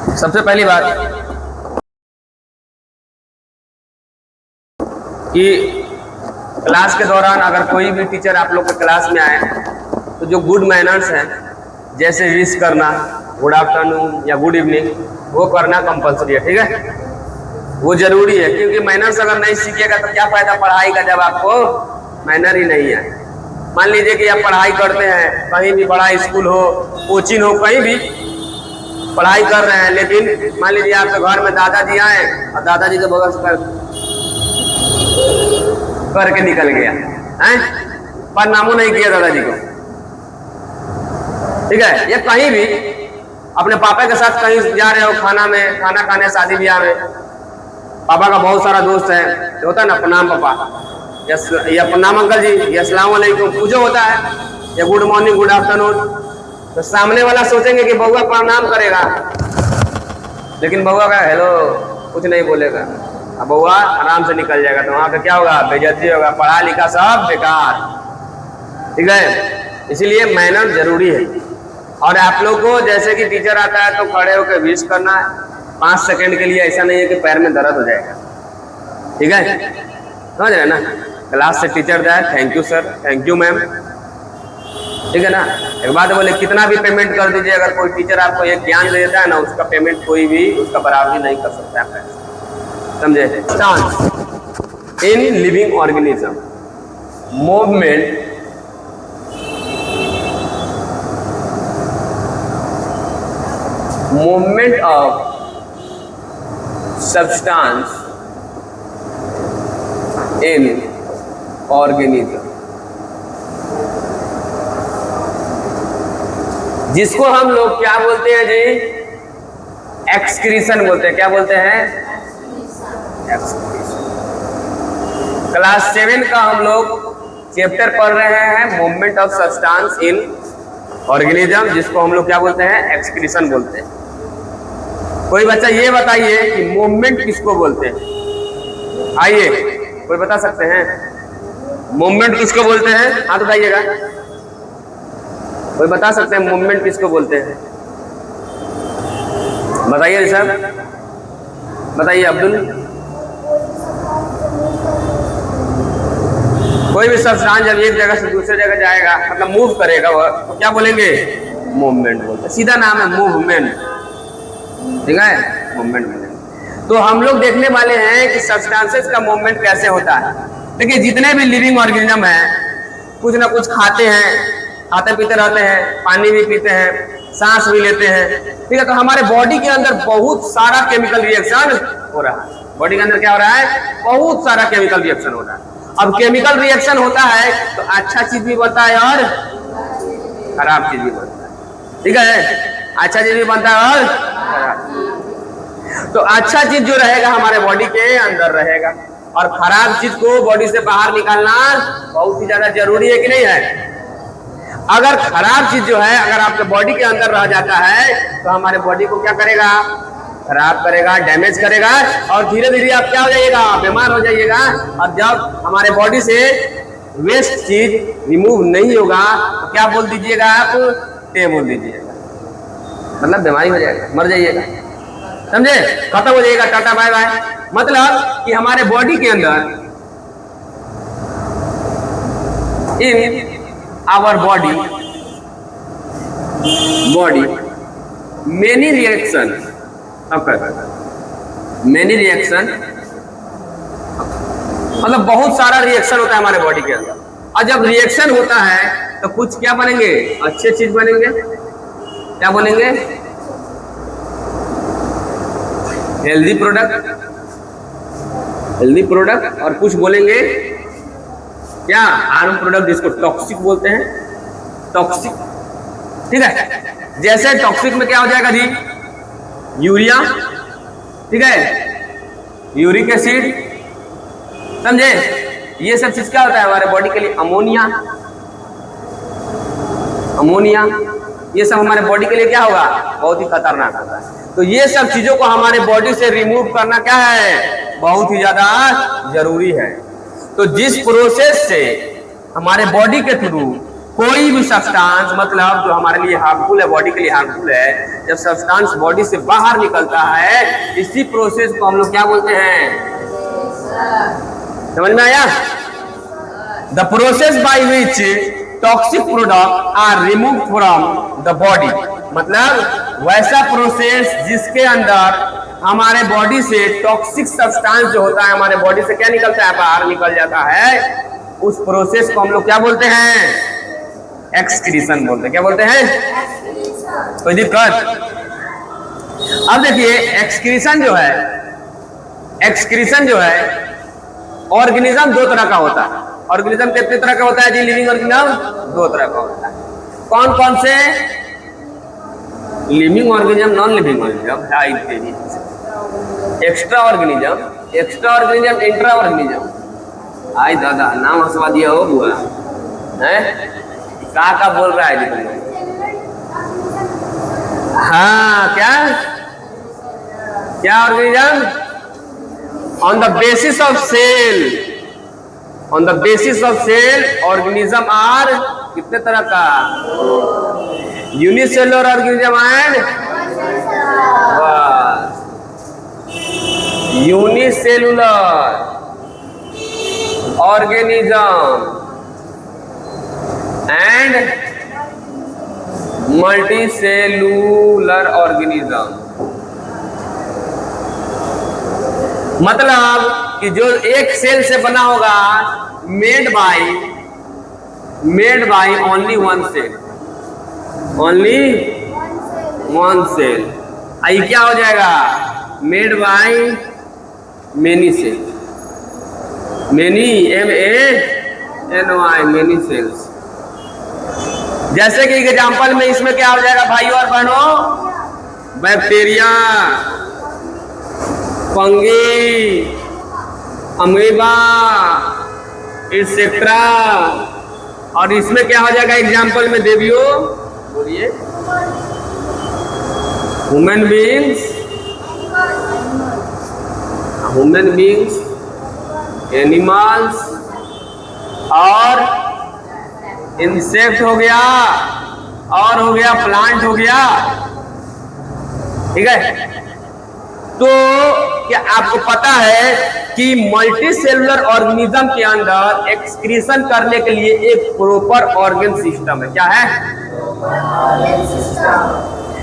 सबसे पहली बात कि क्लास के दौरान अगर कोई भी टीचर आप लोग के क्लास में आए तो जो गुड मैनर्स हैं, जैसे विश करना, गुड आफ्टरनून या गुड इवनिंग, वो करना कंपलसरी है। ठीक है, वो जरूरी है, क्योंकि मैनर्स अगर नहीं सीखेगा तो क्या फायदा पढ़ाई का जब आपको मैनर ही नहीं है। मान लीजिए कि आप पढ़ाई करते हैं, कहीं भी बड़ा स्कूल हो, कोचिंग हो, कहीं भी पढ़ाई कर रहे हैं, लेकिन मान लीजिए आपके घर में दादाजी आए और दादाजी के बगल से करके निकल गया है, प्रणामो नहीं किया दादाजी को। ठीक है, या कहीं भी अपने पापा के साथ कहीं जा रहे हो, खाना खाने शादी ब्याह में, पापा का बहुत सारा दोस्त है, तो होता है ना प्रणाम पापा, या प्रणाम अंकल जी, या अस्सलाम वालेकुम, पूजो होता है, या गुड मॉर्निंग, गुड आफ्टरनून। तो सामने वाला सोचेंगे कि बउआ प्रणाम करेगा, लेकिन बउआ का हेलो कुछ नहीं बोलेगा, अब बउआ आराम से निकल जाएगा, तो वहां पे क्या होगा, बेइज्जती होगा, पढ़ा लिखा सब बेकार। ठीक है, इसीलिए मैनर जरूरी है। और आप लोग को जैसे कि टीचर आता है तो खड़े होकर विश करना है 5 सेकंड के लिए, ऐसा नहीं है कि पैर में दर्द हो जाएगा। ठीक है, समझ रहे ना, क्लास से टीचर जाए, thank you sir, thank you ma'am, ठीक है ना। एक बात बोले, कितना भी पेमेंट कर दीजिए, अगर कोई टीचर आपको एक ज्ञान दे देता है ना, उसका पेमेंट कोई भी उसका बराबरी नहीं कर सकता है, समझे। Stance in living organism, movement of substance in organism, जिसको हम लोग क्या बोलते हैं जी, एक्सक्रीशन बोलते हैं। क्या बोलते हैं, एक्सक्रीशन। क्लास 7 का हम लोग चैप्टर पढ़ रहे हैं, movement of substance in organism, जिसको हम लोग क्या बोलते हैं, एक्सक्रीशन बोलते हैं। कोई बच्चा ये बताइए कि मूवमेंट किसको बोलते हैं, आइए कोई बता सकते हैं, मूवमेंट किसको बोलते हैं, हाथ उठाइएगा। कोई बता सकते हैं मूवमेंट किसको बोलते हैं, बताइए सर, बताइए अब्दुल। कोई भी सब्सटेंस जब एक जगह से दूसरे जगह जाएगा, मतलब मूव करेगा, वह तो क्या बोलेंगे, मूवमेंट बोलते हैं। सीधा नाम है मूवमेंट, ठीक है, मूवमेंट बोलेंगे। तो हम लोग देखने वाले हैं कि सब्सटेंसेस का मूवमेंट कैसे होता है। देखिए, जितने भी लिविंग ऑर्गेनिज्म हैं, कुछ ना कुछ खाते हैं, खाते पीते रहते हैं, पानी भी पीते हैं, सांस भी लेते हैं। ठीक है, तो हमारे बॉडी के अंदर बहुत सारा केमिकल रिएक्शन हो रहा है। बॉडी के अंदर क्या हो रहा है, बहुत सारा केमिकल रिएक्शन हो रहा है। अब केमिकल रिएक्शन होता है तो अच्छा चीज भी बनता है और खराब चीज भी बनता है। ठीक है, अच्छा चीज भी बनता है और खराब। तो अच्छा चीज जो रहेगा हमारे बॉडी के अंदर रहेगा, और खराब चीज को बॉडी से बाहर निकालना बहुत ही ज्यादा जरूरी है कि नहीं है। अगर खराब चीज जो है अगर आपके बॉडी के अंदर रह जाता है तो हमारे बॉडी को क्या करेगा, खराब करेगा, डैमेज करेगा, और धीरे धीरे आप क्या हो जाइएगा, बीमार हो जाइएगा। और जब हमारे बॉडी से वेस्ट चीज रिमूव नहीं होगा तो क्या बोल दीजिएगा आप, टे बोल दीजिएगा, मतलब बीमारी हो जाएगा, मर जाइएगा, समझे, खत्म हो जाइएगा, टाटा बाय बाय। मतलब कि हमारे बॉडी के अंदर, in our body many reaction, many reaction मतलब बहुत सारा रिएक्शन होता है हमारे बॉडी के अंदर। और जब रिएक्शन होता है तो कुछ क्या बनेंगे, अच्छे चीज बनेंगे, क्या बनेंगे, हेल्दी प्रोडक्ट, और कुछ बोलेंगे क्या, हार्म प्रोडक्ट, जिसको टॉक्सिक बोलते हैं, टॉक्सिक। ठीक है, जैसे टॉक्सिक में क्या हो जाएगा जी, यूरिया, ठीक है, यूरिक एसिड, समझे, ये सब चीज क्या होता है हमारे बॉडी के लिए, अमोनिया, ये सब हमारे बॉडी के लिए क्या होगा, बहुत ही खतरनाक होता है। तो ये सब चीजों को हमारे बॉडी से रिमूव करना क्या है, बहुत ही ज्यादा जरूरी है। तो जिस प्रोसेस से हमारे बॉडी के थ्रू कोई भी सब्सटेंस मतलब जो हमारे लिए हार्मफुल है, बॉडी के लिए हार्मफुल है, जब सब्सटेंस बॉडी से बाहर निकलता है, इसी प्रोसेस को हम लोग क्या बोलते हैं? समझ में आया? The process by which toxic product are remove from the body, मतलब वैसा प्रोसेस जिसके अंदर हमारे बॉडी से टॉक्सिक सब्सटेंस जो होता है हमारे बॉडी से क्या निकलता है? बाहर निकल जाता है, उस प्रोसेस को हम लोग क्या बोलते हैं? एक्सक्रीशन बोलते हैं। क्या बोलते हैं? कोई दिक्कत? अब देखिए एक्सक्रीशन जो है ऑर्गेनिज्म दो तरह का होता है। ऑर्गेनिज्म कितने तरह का होता है जी? लिविंग ऑर्गेनिज्म दो तरह का होता है। कौन कौन से? Living organism, non living organism, extra organism, intra organism. आई दादा नाम हंसवा दिया हो बुआ है, का बोल रहा है जी तुम? हाँ क्या organism? On the basis of cell organism are कितने तरह का? Unicellular organism and unicellular organism and multicellular organism. मतलब कि जो एक सेल से बना होगा, made by only one cell. आई क्या हो जाएगा? Made by many cell, many MANY many cells. जैसे कि एग्जाम्पल में इसमें क्या हो जाएगा भाइयों और बहनों? Bacteria, fungi, amoeba, etcetera. और इसमें क्या हो जाएगा एग्जाम्पल में देवियो? बोलिए। ह्यूमन बींग्स, एनिमल्स और इंसेक्ट हो गया, और हो गया प्लांट हो गया। ठीक है? तो क्या आपको पता है कि मल्टी सेलुलर ऑर्गेनिज्म के अंदर एक्सक्रीशन करने के लिए एक प्रॉपर ऑर्गन सिस्टम है? क्या है?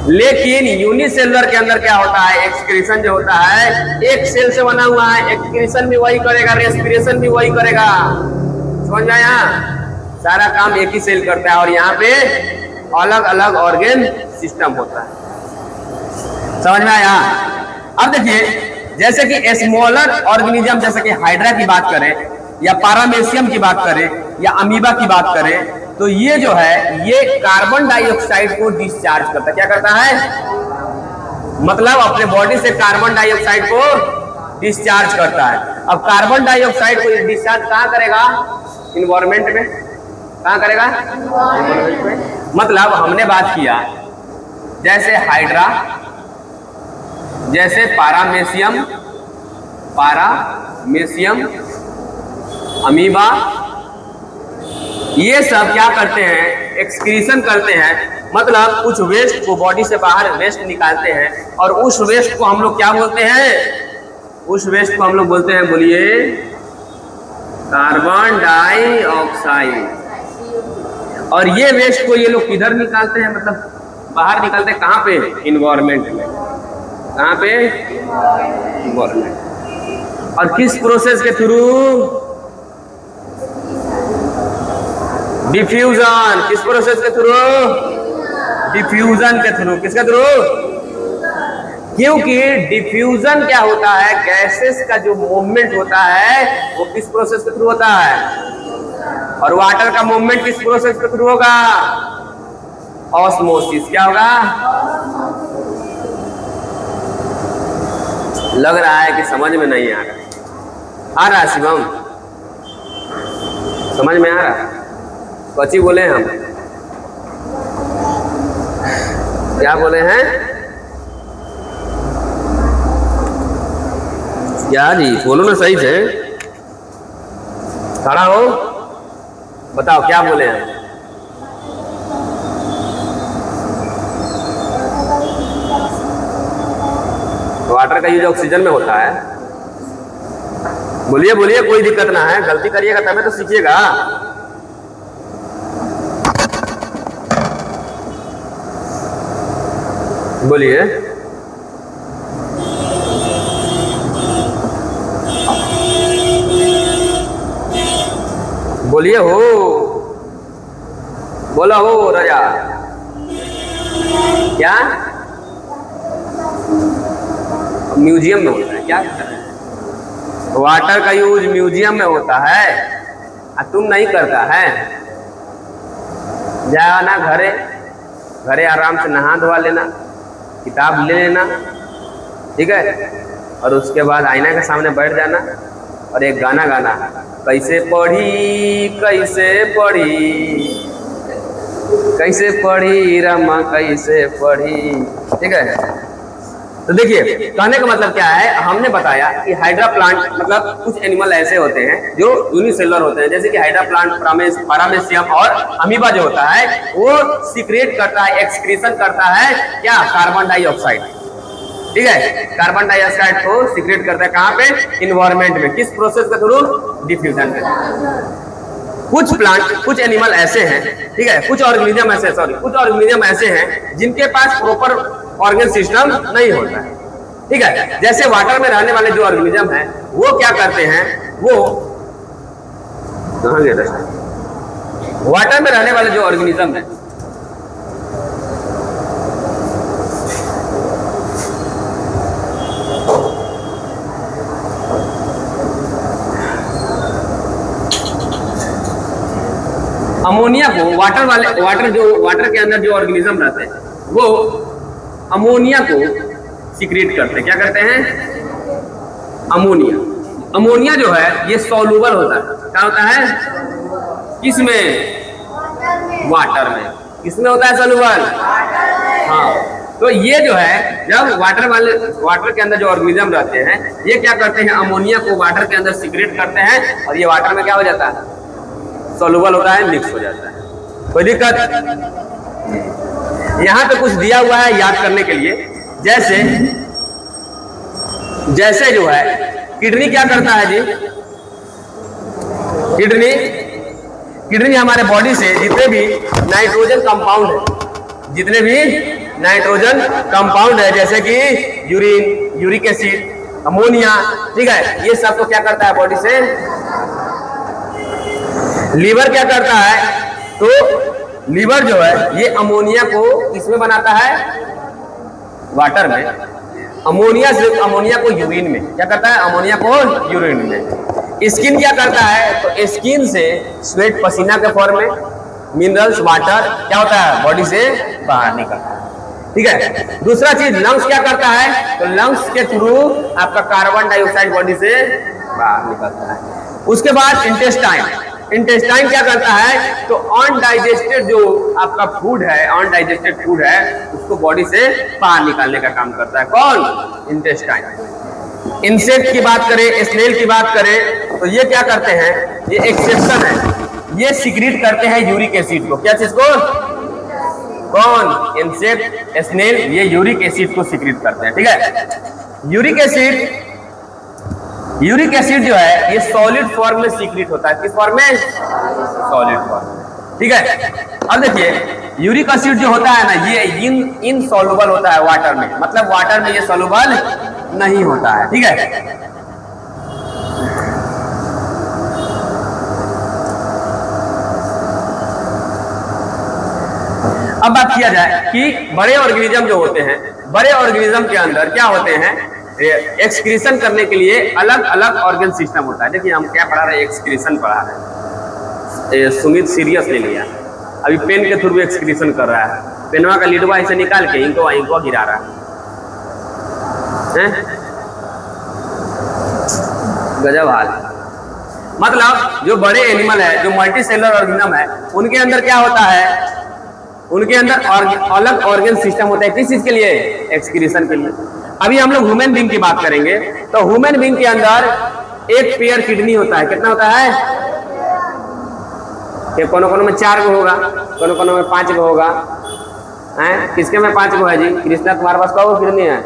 लेकिन यूनिसेलुलर के अंदर क्या होता है? एक्सक्रीशन जो होता है एक सेल से बना हुआ है, एक्सक्रीशन भी वही करेगा, रेस्पिरेशन भी वही करेगा। समझ में आया? सारा काम एक ही सेल करता है और यहाँ पे अलग अलग ऑर्गन सिस्टम होता है। समझ में आया? अब देखिए जैसे कि स्मॉलर ऑर्गेनिज्म, जैसे कि हाइड्रा की बात करें या पारामेसियम की बात करें या अमीबा की बात करें, तो ये जो है ये कार्बन डाइऑक्साइड को डिस्चार्ज करता है। क्या करता है? मतलब अपने बॉडी से कार्बन डाइऑक्साइड को डिस्चार्ज करता है। अब कार्बन डाइऑक्साइड को डिस्चार्ज कहाँ करेगा? इन्वायरमेंट में। कहाँ करेगा? इन्वायरमेंट में। मतलब हमने बात किया जैसे हाइड्रा, जैसे पारामेसियम, अमीबा, ये सब क्या करते हैं? एक्सक्रीशन करते हैं। मतलब कुछ वेस्ट को बॉडी से बाहर वेस्ट निकालते हैं और उस वेस्ट को हम लोग क्या बोलते हैं? उस वेस्ट को हम लोग बोलते हैं, बोलिए, कार्बन डाइऑक्साइड। और ये वेस्ट को ये लोग किधर निकालते हैं? मतलब बाहर निकालते हैं। कहाँ पे? इन्वायरमेंट में। कहाँ पे? इन्वायरमेंट। और किस प्रोसेस के थ्रू? डिफ्यूजन। किस प्रोसेस के थ्रू? डिफ्यूजन के थ्रू। किसके थ्रू? क्योंकि डिफ्यूजन क्या होता है? गैसेस का जो मूवमेंट होता है वो किस प्रोसेस के थ्रू होता है? और वाटर का मूवमेंट किस प्रोसेस के थ्रू होगा? ऑस्मोसिस। क्या होगा? लग रहा है कि समझ में नहीं आ रहा। आ रहा शिवम? समझ में आ रहा? कच्ची बोले हम? क्या बोले हैं? क्या जी? बोलो ना सही से। खड़ा हो, बताओ क्या बोले हैं? वाटर का यूज ऑक्सीजन में होता है। बोलिए बोलिए, कोई दिक्कत ना है, गलती करिएगा तभी तो सीखिएगा। बोलिए बोलिए, हो बोला हो राजा। क्या म्यूजियम में होता है? क्या वाटर का यूज म्यूजियम में होता है और तुम नहीं करता है? जाओ ना घरे, घरे आराम से नहा धोवा लेना, किताब ले लेना, ठीक है, और उसके बाद आईना के सामने बैठ जाना और एक गाना गाना, कैसे पढ़ी कैसे पढ़ी कैसे पढ़ी रमा कैसे पढ़ी, ठीक है। तो देखिए कहने का मतलब क्या है, हमने बताया कि हाइड्रा प्लांट मतलब कुछ एनिमल ऐसे होते हैं जो यूनिसेलुलर होते हैं, जैसे कि हाइड्रा प्लांट, पैरामेसियम और अमीबा जो होता है वो सीक्रेट करता है, एक्सक्रीशन करता है क्या, कार्बन डाइऑक्साइड, ठीक है। कार्बन डाइऑक्साइड को सीक्रेट करता है कहाँ पे, इन्वायरमेंट में। किस प्रोसेस के थ्रू, डिफ्यूजन में। कुछ प्लांट, कुछ एनिमल ऐसे हैं, ठीक है, कुछ ऑर्गेनिज्म ऐसे हैं जिनके पास प्रॉपर ऑर्गन सिस्टम नहीं होता है, ठीक है। जैसे वाटर में रहने वाले जो ऑर्गेनिज्म हैं वो क्या करते हैं, वो कहाँ गए, वाटर में रहने वाले जो ऑर्गेनिज्म है अमोनिया को वाटर के अंदर जो ऑर्गेनिज्म रहते हैं वो अमोनिया को सीक्रेट करते हैं। क्या करते हैं, अमोनिया जो है ये सॉल्युबल होता है। क्या होता है, किसमें, वाटर में। किसमें होता है सॉल्युबल, हाँ। तो ये जो है जब वाटर के अंदर जो ऑर्गेनिज्म रहते हैं ये क्या करते हैं, अमोनिया को वाटर के अंदर सीक्रेट करते हैं और ये वाटर में क्या हो जाता है, सॉल्युबल होता है, मिक्स हो जाता है। कोई दिक्कत? यहां पे कुछ दिया हुआ है याद करने के लिए, जैसे जो है किडनी क्या करता है जी, किडनी हमारे बॉडी से जितने भी नाइट्रोजन कंपाउंड है जैसे कि यूरिन, यूरिक एसिड, अमोनिया, ठीक है, ये सब को क्या करता है बॉडी से। लीवर क्या करता है, तो लीवर जो है ये अमोनिया को किसमें बनाता है, वाटर में। अमोनिया को यूरिन में क्या करता है, अमोनिया को यूरिन में। स्किन क्या करता है, तो स्किन से स्वेट, पसीना के फॉर्म में मिनरल्स, वाटर क्या होता है बॉडी से बाहर निकलता है, ठीक है। दूसरा चीज लंग्स क्या करता है, तो लंग्स के थ्रू आपका कार्बन डाइऑक्साइड बॉडी से बाहर निकलता है। उसके बाद इंटेस्टाइन क्या करता है, तो अनडाइजेस्टेड जो आपका फूड है उसको बॉडी से बाहर निकालने का काम करता है। कौन, इंटेस्टाइन। इंसेक्ट की बात करें, स्नेल की बात करें, तो ये क्या करते हैं, ये एक्सेप्शन है, ये सीक्रेट करते हैं यूरिक एसिड को। क्या चीज को, कौन, इंसेक्ट, स्नेल, ये यूरिक एसिड को सीक्रेट करते हैं, ठीक है। यूरिक एसिड जो है ये सॉलिड फॉर्म में सीक्रेट होता है। किस फॉर्म में, सॉलिड फॉर्म, ठीक है। अब देखिए यूरिक एसिड जो होता है ना ये इनसॉल्युबल होता है वाटर में, मतलब वाटर में ये सॉल्युबल नहीं होता है, ठीक है। अब बात किया जाए कि बड़े ऑर्गेनिज्म जो होते हैं, बड़े ऑर्गेनिज्म के अंदर क्या होते हैं, एक्सक्रीशन करने के लिए अलग अलग ऑर्गन सिस्टम होता है। देखिए हम क्या पढ़ा रहे हैं, एक्सक्रीशन पढ़ा रहे हैं। सुमित सीरियस ले लिया, अभी पेन के थ्रू एक्सक्रीशन कर रहा है, पेनवा का लीडवा ऐसे निकाल के इनको गिरा रहा है, गजब हाल। मतलब जो बड़े एनिमल है, जो मल्टी सेलुलर ऑर्गेनिज्म है, उनके अंदर क्या होता है, उनके अंदर अलग ऑर्गन सिस्टम होता है। किस चीज के लिए, एक्सक्रीशन के लिए। अभी हम लोग ह्यूमन बीइंग की बात करेंगे, तो ह्यूमन बीइंग के अंदर एक पेयर किडनी होता है। कितना होता है, कोनो में 4 गो होगा, कोनो में 5 गो होगा, हैं? किसके में 5 गो है जी, कृष्णा तुम्हारे पास कौ किडनी है,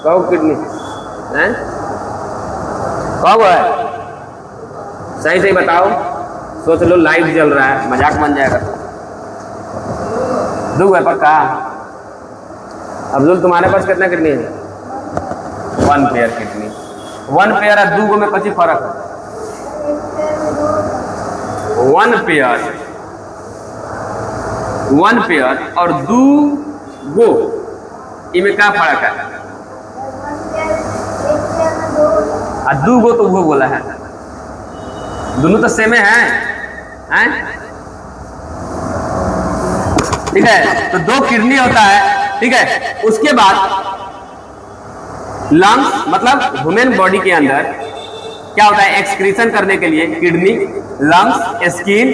कहो किडनी है, कब है, सही सही बताओ, सोच लो, लाइव चल रहा है, मजाक बन जाएगा। दो है पक्का। अब्दुल तुम्हारे पास कितना किडनी है? 1 पेयर किडनी। 1 पेयर और 2 में कची फर्क है? 1 पेयर और 2 गो इनमें क्या फर्क है? 2 गो तो वो बोला है, दोनों तो सेम है, हैं? ठीक है, तो 2 किडनी होता है। ठीक है, उसके बाद लंग्स, मतलब ह्यूमन बॉडी के अंदर क्या होता है एक्सक्रीशन करने के लिए? Kidney, lungs, skin,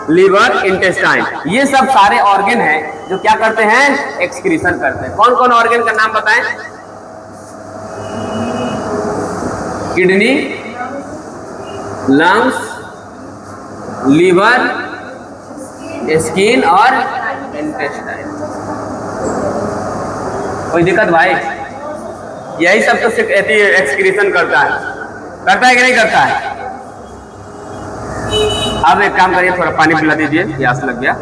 liver, intestine, ये सब सारे ऑर्गन हैं जो क्या करते हैं? एक्सक्रीशन करते हैं। कौन कौन ऑर्गन का नाम बताएं? किडनी, लंग्स, लीवर, स्किन और इंटेस्टाइन। कोई दिक्कत भाई? यही सब तो एक्सक्रीशन करता है कि नहीं करता है? अब एक काम करिए, थोड़ा पानी पिला दीजिए, प्यास लग गया।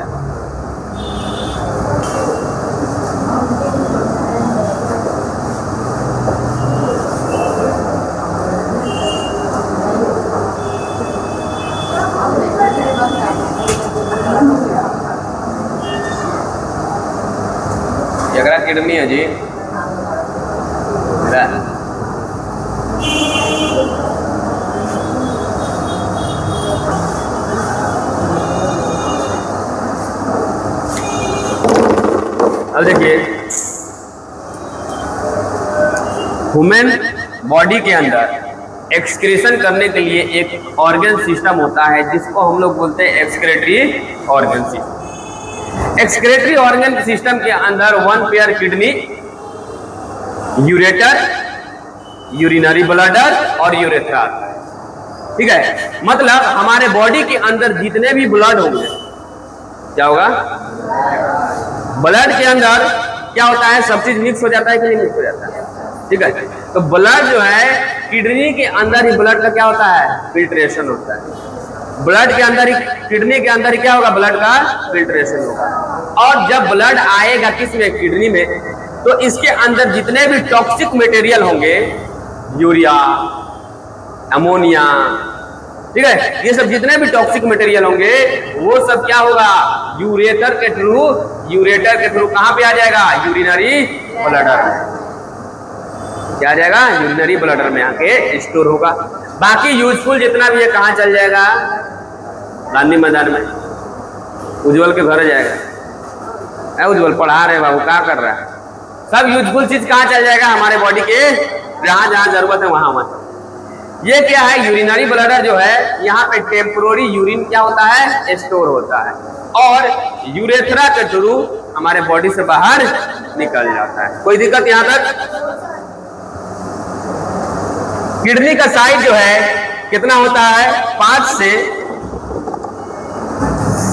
जगरा किडनी है जी, अब देखिए, ह्यूमन बॉडी के अंदर एक्सक्रीशन करने के लिए एक ऑर्गन सिस्टम होता है जिसको हम लोग बोलते हैं excretory organ system. Excretory organ system के अंदर 1 pair kidney, ureter, urinary bladder और यूरेथ्रा। ठीक है, मतलब हमारे बॉडी के अंदर जितने भी ब्लड होंगे, क्या होगा? ब्लड के अंदर क्या होता है? सब चीज मिक्स हो जाता है कि नहीं मिक्स हो जाता है? ठीक है, तो ब्लड जो है किडनी के अंदर ही ब्लड का क्या होता है? फिल्ट्रेशन होता है। ब्लड के अंदर ही, किडनी के अंदर ही क्या होगा? ब्लड का फिल्ट्रेशन होगा। और जब ब्लड आएगा किसमें? किडनी में, तो इसके अंदर जितने भी टॉक्सिक मटेरियल होंगे, यूरिया, अमोनिया, ठीक है, ये सब जितने भी टॉक्सिक मटेरियल होंगे वो सब क्या होगा? यूरेटर के थ्रू कहां पे आ जाएगा? यूरिनरी ब्लैडर में। क्या आ जाएगा? यूरिनरी ब्लैडर में आके स्टोर होगा। बाकी यूजफुल जितना भी है कहां चल जाएगा? गांधी मैदान में, उज्जवल के घर जाएगा। उज्जवल पढ़ा रहे बाबू, क्या कर रहा है? सब यूजफुल चीज कहां चल जाएगा? हमारे बॉडी के जहां जहां जरूरत है वहां वहां। ये क्या है? यूरिनरी ब्लैडर जो है, यहाँ पे टेम्पोररी यूरिन क्या होता है? स्टोर होता है, और यूरेथ्रा के थ्रू हमारे बॉडी से बाहर निकल जाता है। कोई दिक्कत यहाँ तक? किडनी का साइज जो है कितना होता है? 5 से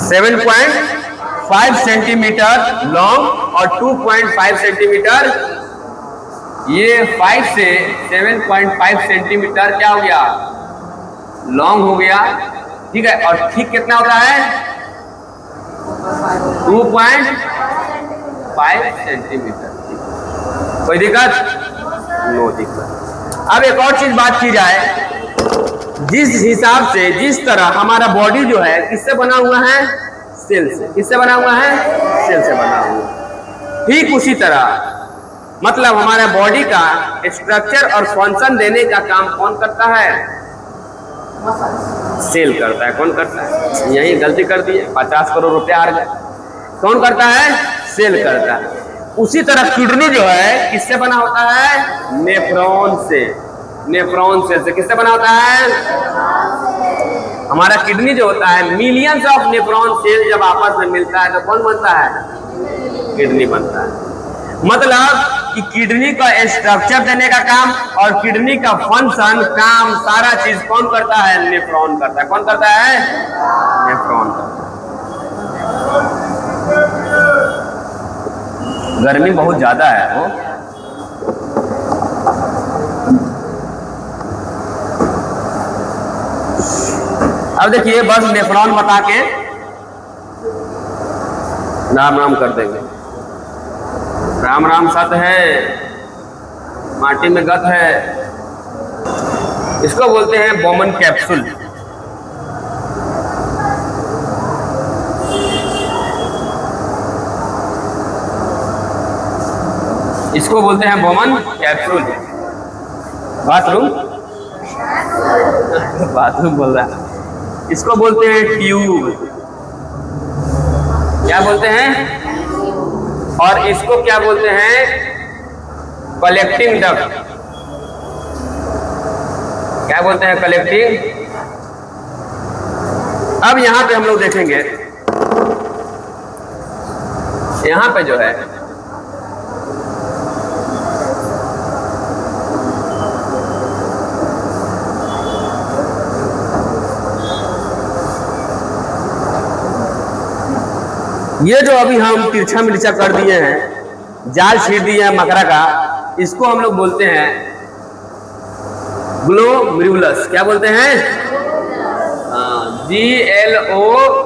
7.5 सेंटीमीटर लॉन्ग और 2.5 सेंटीमीटर, ये 5 से 7.5 सेंटीमीटर क्या हो गया? लॉन्ग हो गया। ठीक है, और ठीक कितना होता है? 2.5 सेंटीमीटर। कोई दिक्कत? नो दिक्कत। अब एक और चीज बात की जाए, जिस हिसाब से, जिस तरह हमारा बॉडी जो है किससे बना हुआ है? सेल से। किससे बना हुआ है? सेल से बना हुआ। ठीक उसी तरह मतलब हमारे बॉडी का स्ट्रक्चर और फंक्शन देने का काम कौन करता है? सेल करता है। कौन करता है? यही गलती कर दी है, 50 करोड़ रुपया हार गए। कौन करता है? सेल करता है। उसी तरह किडनी जो है किससे बना होता है? नेफ्रॉन से। नेफ्रॉन सेल से। किससे बना होता है? हमारा किडनी जो होता है, मिलियंस ऑफ नेफ्रॉन सेल जब आपस में मिलता है तो कौन बनता है? किडनी बनता है। मतलब कि किडनी का स्ट्रक्चर देने का काम और किडनी का फंक्शन, काम, सारा चीज कौन करता है? नेफ्रॉन करता है। कौन करता है? नेफ्रॉन करता है। गर्मी बहुत ज्यादा है वो। अब देखिए बस नेफ्रॉन बता के राम राम कर देंगे। राम राम सत है, माटी में गत है। इसको बोलते हैं बोमन कैप्सूल। इसको बोलते हैं बोमन कैप्सूल। बाथरूम बाथरूम बोल रहा है। इसको बोलते हैं ट्यूब। क्या बोलते हैं? और इसको क्या बोलते हैं? Collecting duct. क्या बोलते हैं? कलेक्टिंग। अब यहां पे हम लोग देखेंगे, यहां पे जो है ये जो अभी हम तिरछा मिर्चा कर दिए हैं, जाल छीट दिए हैं मकरा का, इसको हम लोग बोलते हैं ग्लोमेरुलस। क्या बोलते हैं? GLOMERULUS।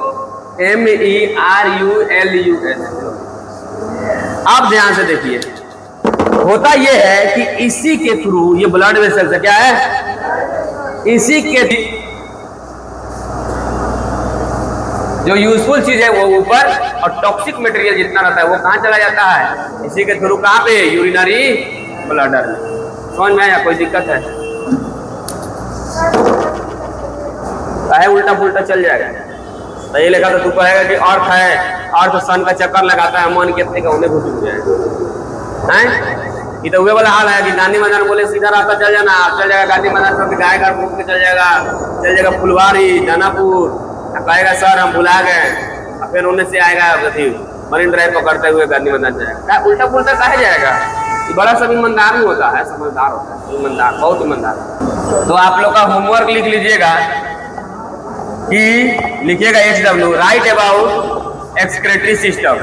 आप ध्यान से देखिए, होता यह है कि इसी के थ्रू ये ब्लड वेसल से क्या है, इसी के जो यूजफुल चीज है वो ऊपर, और टॉक्सिक मटेरियल जितना रहता है वो कहां चला जाता है? इसी के थ्रू। कहां पे? यूरिनरी ब्लडर में। समझ में आया? कोई दिक्कत है? काहे उल्टा पुल्टा चल जाएगा? तो ये लिखा तो तू कहेगा कि अर्थ है, अर्थ सन का चक्कर लगाता है, मन कितने का उन्हें घुस जाएगा। ये तो हुए वाला हाल है कि गांधी मैदान बोले सीधा रास्ता चल जाना, आप चल जाएगा गांधी मैदान से गाय घर घूम के चल जाएगा फुलवारी, दानापुर। कहेगा सर हम भुला गए, फिर उन्हें से आएगा मरीन ड्राइव पकड़ते हुए गांधी मैदान जाएगा। उल्टा पुल्टा कहे जाएगा? ये बड़ा सब ईमानदार भी होता है, समझदार होता है, ईमानदार, बहुत ईमानदार। तो आप लोग का होमवर्क लिख लीजिएगा कि लिखिएगा HW, right about excretory system.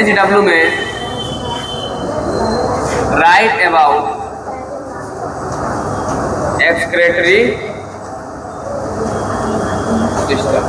HW में राइट अबाउट एक्सक्रेटरी सिस्टम।